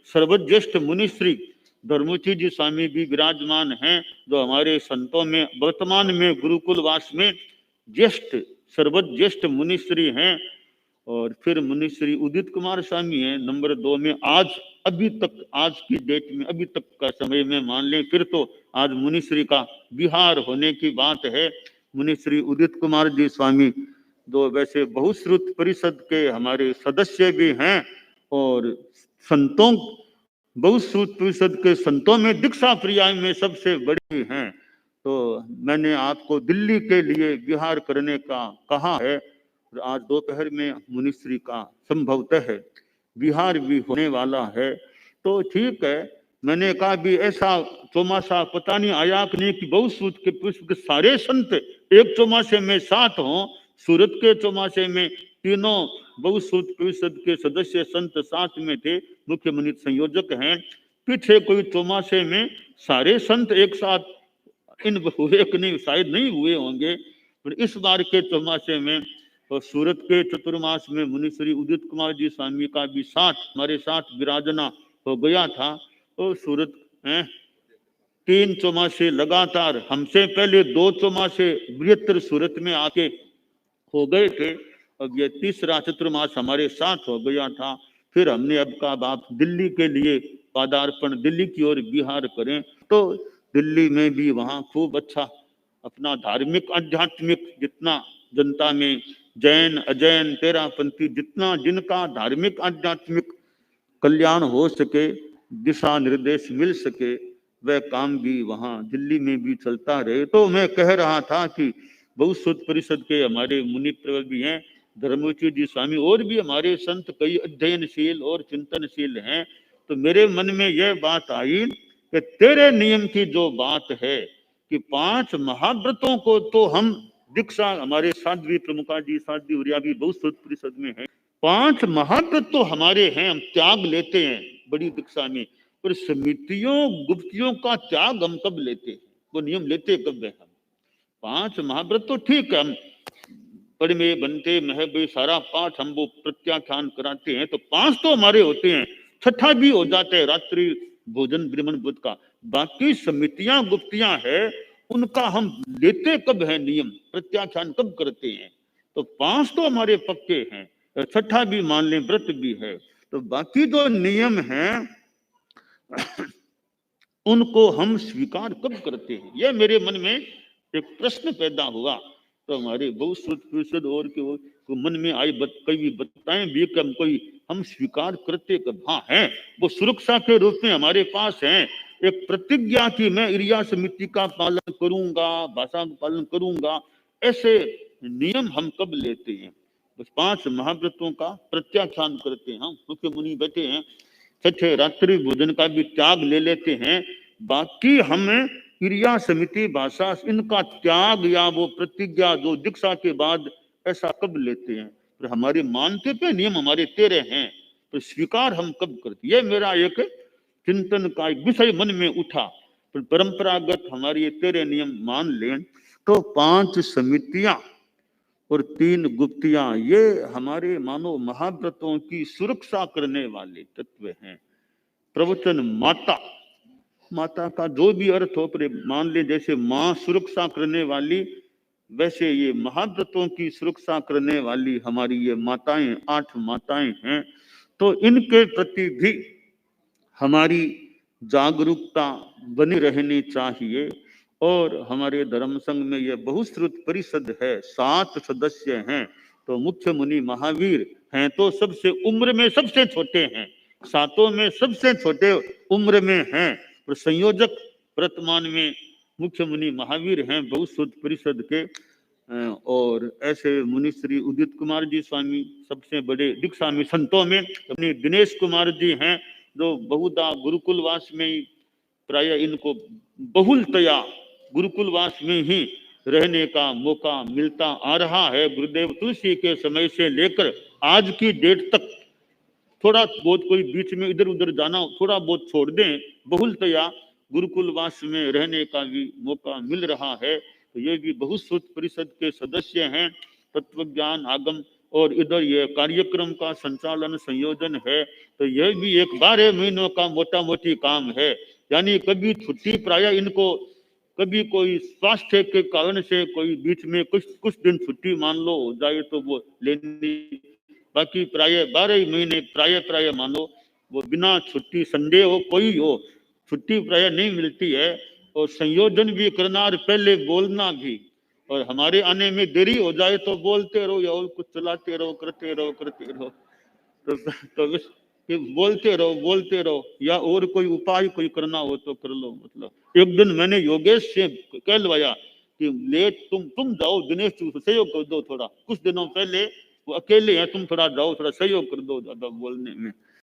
सर्वज्येष्ठ मुनिश्री धर्मोची जी स्वामी भी विराजमान हैं, जो हमारे संतों में वर्तमान में गुरुकुलवास में ज्येष्ठ सर्वज्येष्ठ मुनिश्री हैं। और फिर मुनिश्री उदित कुमार स्वामी हैं नंबर 2 में। आज अभी तक, आज की डेट में, अभी तक का समय में मान लें, फिर तो आज मुनिश्री का बिहार होने की बात है। मुनिश्री उदित कुमार जी स्वामी, जो वैसे बहुश्रुत परिषद के हमारे सदस्य भी हैं और संतों, बहुश्रुत परिषद के संतों में दीक्षा प्रिया में सबसे बड़ी हैं। तो मैंने आपको दिल्ली के लिए विहार करने का कहा है, और आज दोपहर में मुनिश्री का संभवतः विहार भी होने वाला है। तो ठीक है, मैंने कहा भी ऐसा चौमासा पता नहीं आया कि नहीं कि बहुश्रुत के पुष्प के सारे संत एक चौमासे में साथ हों। सूरत के चौमासे में तीनों बहुश्रुत परिषद के सदस्य संत साथ में थे, मुख्य मुनि संयोजक हैं। पीछे कोई चौमासे में सारे संत एक साथ इन हुए कि नहीं, शायद नहीं हुए होंगे, पर इस बार के चौमासे में और सूरत के चतुर्मास में मुनिश्री उदित कुमार जी स्वामी का भी साथ हमारे साथ विराजना हो गया था। और सूरत 3 चौमासे लगातार, हमसे पहले 2 चौमासे बृहत्तर सूरत में आके हो गए थे, अब ये तीसरा चतुर्मास हमारे साथ हो गया था। फिर हमने अब का आप दिल्ली के लिए पादार्पण, दिल्ली की ओर विहार करें, तो दिल्ली में भी वहाँ खूब अच्छा अपना धार्मिक आध्यात्मिक, जितना जनता में जैन अजैन तेरापंथी जितना जिनका धार्मिक आध्यात्मिक कल्याण हो सके, दिशा निर्देश मिल सके, वह काम भी वहाँ दिल्ली में भी चलता रहे। तो मैं कह रहा था कि बहुश्रुत परिषद के हमारे मुनि प्रवर भी हैं, धर्मोची जी स्वामी, और भी हमारे संत कई अध्ययनशील और चिंतनशील हैं। तो मेरे मन में यह बात आई कि तेरे नियम की जो बात है कि 5 महाव्रतों को तो हम दीक्षा, हमारे साध्वी प्रमुखा जी साध्वी उरिया भी बहुश्रुत परिषद में है, 5 महाव्रत तो हमारे हैं, हम त्याग लेते हैं बड़ी दीक्षा में, पर समितियों गुप्तियों का त्याग हम कब लेते हैं, वो नियम लेते कब है हम? 5 महाव्रत तो ठीक है, हम पढ़ में बनते महब सारा पाठ हम वो प्रत्याख्यान कराते हैं, तो 5 तो हमारे होते हैं, छठा भी हो जाता है रात्रि भोजन ब्राह्मण बुद्ध का। बाकी समितियां गुप्तियां है, उनका हम लेते कब है नियम, प्रत्याख्यान कब करते हैं? तो 5 तो हमारे पक्के हैं, छठा भी मान लें, व्रत भी है, तो बाकी जो नियम हैं उनको हम स्वीकार कब करते हैं? यह मेरे मन में एक प्रश्न पैदा हुआ। तो हमारे बहुश्रुत परिषद और के मन में आई, कई बताएं भी कि हम स्वीकार करते कब? हाँ हैं, वो सुरक्षा के रूप में हमारे पास हैं, एक प्रतिज्ञा की मैं इरिया समिति का पालन करूंगा, भाषा का पालन करूंगा, ऐसे नियम हम कब लेते हैं? बस 5 महाव्रतों का प्रत्याख्यान करते हैं, हम मुख्य मुनि बैठे हैं, छठे रात्रि भोजन का भी त्याग ले लेते हैं, बाकी हमें क्रिया समिति भाषा इनका त्याग या वो प्रतिज्ञा जो दीक्षा के बाद ऐसा कब लेते हैं? पर हमारे मानते पे नियम हमारे 13 हैं, तो स्वीकार हम कब करते? ये मेरा एक चिंतन का एक विषय मन में उठा। पर परंपरागत हमारे ये 13 नियम मान लें तो 5 समितियां और 3 गुप्तियां, ये हमारे मानो महाव्रतों की सुरक्षा करने वाले तत्व हैं। प्रवचन माता, माता का जो भी अर्थ हो, पर मान ले जैसे माँ सुरक्षा करने वाली, वैसे ये महाव्रतों की सुरक्षा करने वाली हमारी ये माताएं, 8 माताएं हैं। तो इनके प्रति भी हमारी जागरूकता बनी रहनी चाहिए। और हमारे धर्म संघ में यह बहुश्रुत परिषद है, 7 सदस्य हैं, तो मुख्य मुनि महावीर हैं, तो सबसे उम्र में सबसे छोटे हैं, 7 में सबसे छोटे उम्र में हैं, और संयोजक वर्तमान में मुख्य मुनि महावीर हैं बहुश्रुत परिषद के। और ऐसे मुनिश्री उदित कुमार जी स्वामी सबसे बड़े दीक्षा में संतों में, अपनी दिनेश कुमार जी हैं, जो बहुधा गुरुकुलवास में ही प्राय इनको बहुलतया गुरुकुलवास में ही रहने का मौका मिलता आ रहा है। गुरुदेव तुलसी के समय से लेकर आज की डेट तक थोड़ा बहुत कोई बीच में इधर उधर जाना थोड़ा बहुत छोड़ दें, बहुलतया गुरुकुलवास में रहने का भी मौका मिल रहा है। तो ये भी बहुश्रुत परिषद के सदस्य हैं, तत्व ज्ञान आगम और इधर ये कार्यक्रम का संचालन संयोजन है, तो यह भी एक 12 महीनों का मोटा मोटी काम है। यानी कभी छुट्टी प्राय इनको, कभी कोई स्वास्थ्य के कारण से कोई बीच में कुछ दिन छुट्टी मान लो हो जाए तो वो लेनी, बाकी प्राय 12 महीने प्राय मानो वो बिना छुट्टी, संडे हो कोई हो, छुट्टी प्राय नहीं मिलती है। और संयोजन भी करना और पहले बोलना भी, और हमारे आने में देरी हो जाए तो बोलते रहो या और कुछ चलाते रहो, करते रहो। तो कि बोलते रहो या और कोई उपाय कोई करना हो तो कर लो। मतलब एक दिन मैंने योगेश से कहलवाया कि ले तुम जाओ दिनेश सहयोग कर दो थोड़ा, कुछ दिनों पहले वो अकेले हैं, तुम थोड़ा जाओ, थोड़ा सहयोग कर दो ज्यादा बोलने में।